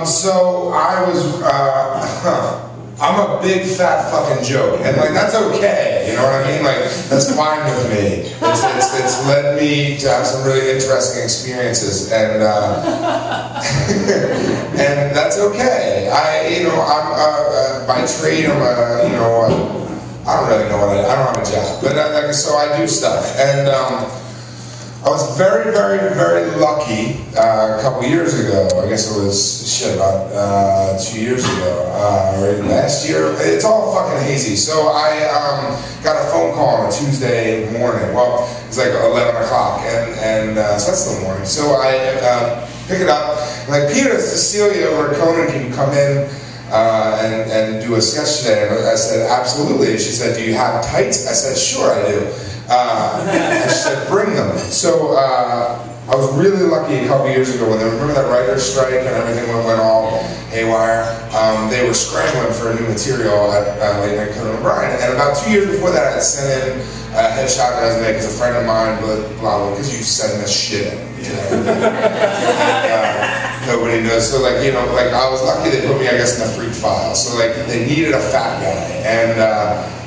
So I was, I'm a big fat fucking joke, and like that's okay, you know what I mean? Like that's fine with me. It's led me to have some really interesting experiences, and and that's okay. I'm by trade, I'm I don't really know what I don't have a job, but so I do stuff, and I was very, very, very lucky a couple years ago. I guess it was, about 2 years ago, or last year. It's all fucking hazy. So I got a phone call on a Tuesday morning. Well, it's like 11 o'clock, and so that's the morning. So I pick it up, like, Peter, Cecilia over at Conan, can you come in and do a sketch today? And I said, absolutely. She said, do you have tights? I said, sure I do. And she said, bring them. So I was really lucky a couple years ago when they remember that writer's strike and everything went all haywire. They were scrambling for new material at Late Night Conan O'Brien. And about 2 years before that, I had sent in a headshot resume because a friend of mine, blah, blah, because you send this shit in. You know? Nobody knows. So, like, you know, like, I was lucky they put me, I guess, in the freak file. So, like, they needed a fat guy. And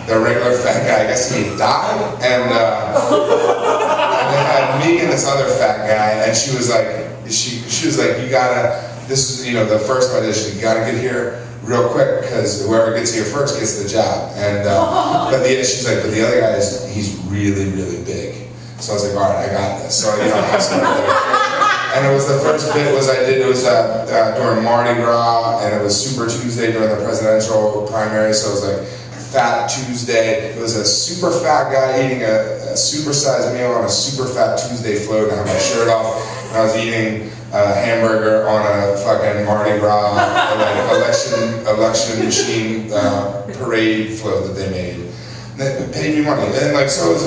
the regular fat guy, I guess he died, and they had me and this other fat guy, and she was like, you gotta, this is, you know, the first audition, you gotta get here real quick, because whoever gets here first gets the job, and, she's like, but the other guy, he's really, really big, so I was like, alright, I got this, so, you know, I started, and it was the first bit was during Mardi Gras, and it was Super Tuesday during the presidential primary, so it was like, Fat Tuesday. It was a super fat guy eating a super-sized meal on a super fat Tuesday float, and I had my shirt off, and I was eating a hamburger on a fucking Mardi Gras like election machine parade float that they made. They paid me money, and like so it was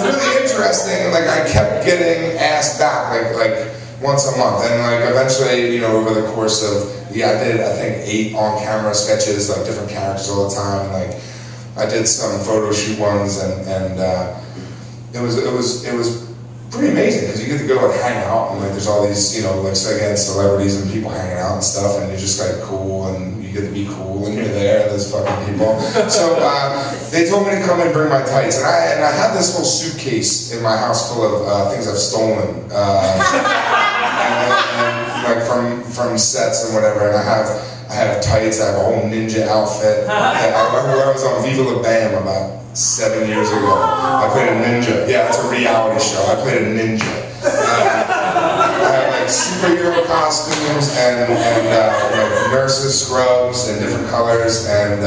really interesting. And like I kept getting asked back like once a month, and like eventually, you know, over the course of I did, I think, 8 on-camera sketches, like different characters all the time, and like I did some photo shoot ones, and it was pretty amazing because you get to go and hang out, and like there's all these, you know, like, so again, celebrities and people hanging out and stuff, and you're just like cool, and you get to be cool, and you're there, and there's fucking people. So they told me to come and bring my tights, and I had this whole suitcase in my house full of things I've stolen. Like from sets and whatever, and I have tights, I have a whole ninja outfit. I was on Viva La Bam about 7 years ago. I played a ninja. Yeah, it's a reality show. I played a ninja. I have like superhero costumes and like nurses, scrubs, and different colors, and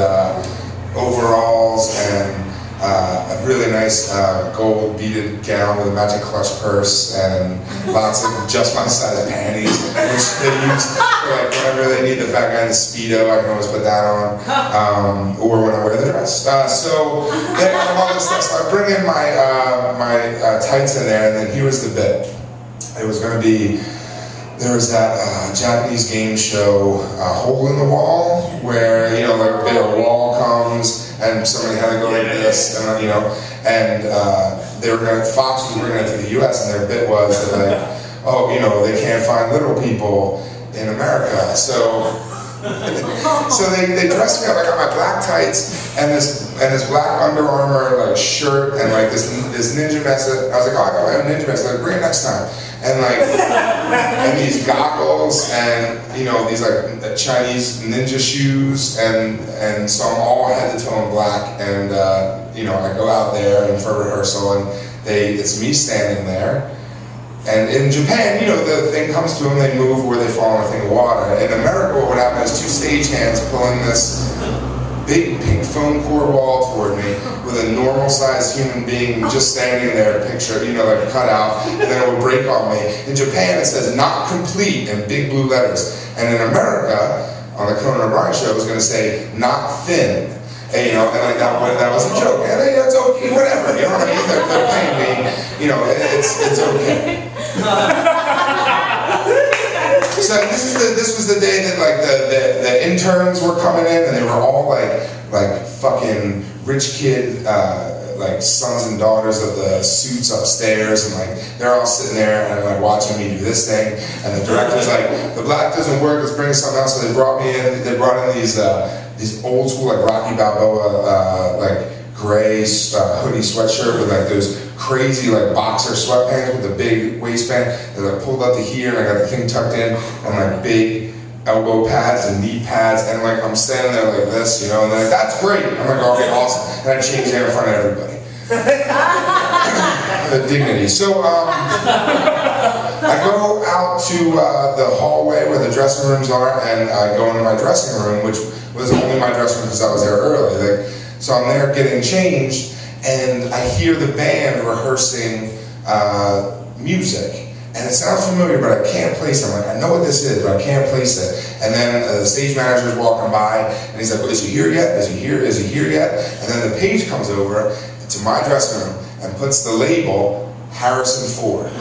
overalls, and a really nice gold beaded gown with a magic clutch purse, and lots of just my size panties, which they use for like whenever they need the fat guy in the Speedo. I can always put that on, or when I wear the dress. So they have all this stuff. So I bring in my tights in there, and then here was the bit. It was going to be, there was that Japanese game show, Hole in the Wall, where, you know, like a wall comes and somebody had to go like this, and you know, and Fox was bringing it to the U.S. and their bit was that, like, oh, you know, they can't find little people in America, so they dressed me up. I got my black tights and this black Under Armour like shirt and like this ninja vest. I was like, oh, I got my own ninja vest. Like, bring it next time. And like, and these goggles, and you know, these like Chinese ninja shoes, and so I'm all head to toe in black, and you know, I go out there and for rehearsal, and it's me standing there. And in Japan, you know, the thing comes to them, they move where they fall in a thing of water. In America, what would happen is 2 stagehands pulling this big pink foam core wall toward me with a normal-sized human being just standing there, picture, you know, like cut out, and then it would break on me. In Japan, it says "not complete" in big blue letters. And in America, on the Conan O'Brien show, it was going to say "not thin." And, you know, and like that was a joke. And it's okay, whatever. You know what I mean? They're paying me. You know, it's okay. So this was the day that like the interns were coming in, and they were all like fucking rich kid like sons and daughters of the suits upstairs, and like they're all sitting there and like watching me do this thing. And the director's like, the black doesn't work, let's bring something else. So they brought in these old school like Rocky Balboa like gray hoodie sweatshirt with like those crazy like boxer sweatpants with a big waistband. They're like pulled up to here, and I got the thing tucked in, and like big elbow pads and knee pads, and like I'm standing there like this, you know, and they're like, that's great. I'm like, okay, awesome. And I change there in front of everybody. The dignity. So I go out to the hallway where the dressing rooms are, and I go into my dressing room, which was only my dressing room because I was there early. Like, so I'm there getting changed, and I hear the band rehearsing music. And it sounds familiar, but I can't place it. I'm like, I know what this is, but I can't place it. And then the stage manager's walking by, and he's like, well, is he here yet? Is he here? Is he here yet? And then the page comes over to my dressing room and puts the label Harrison Ford.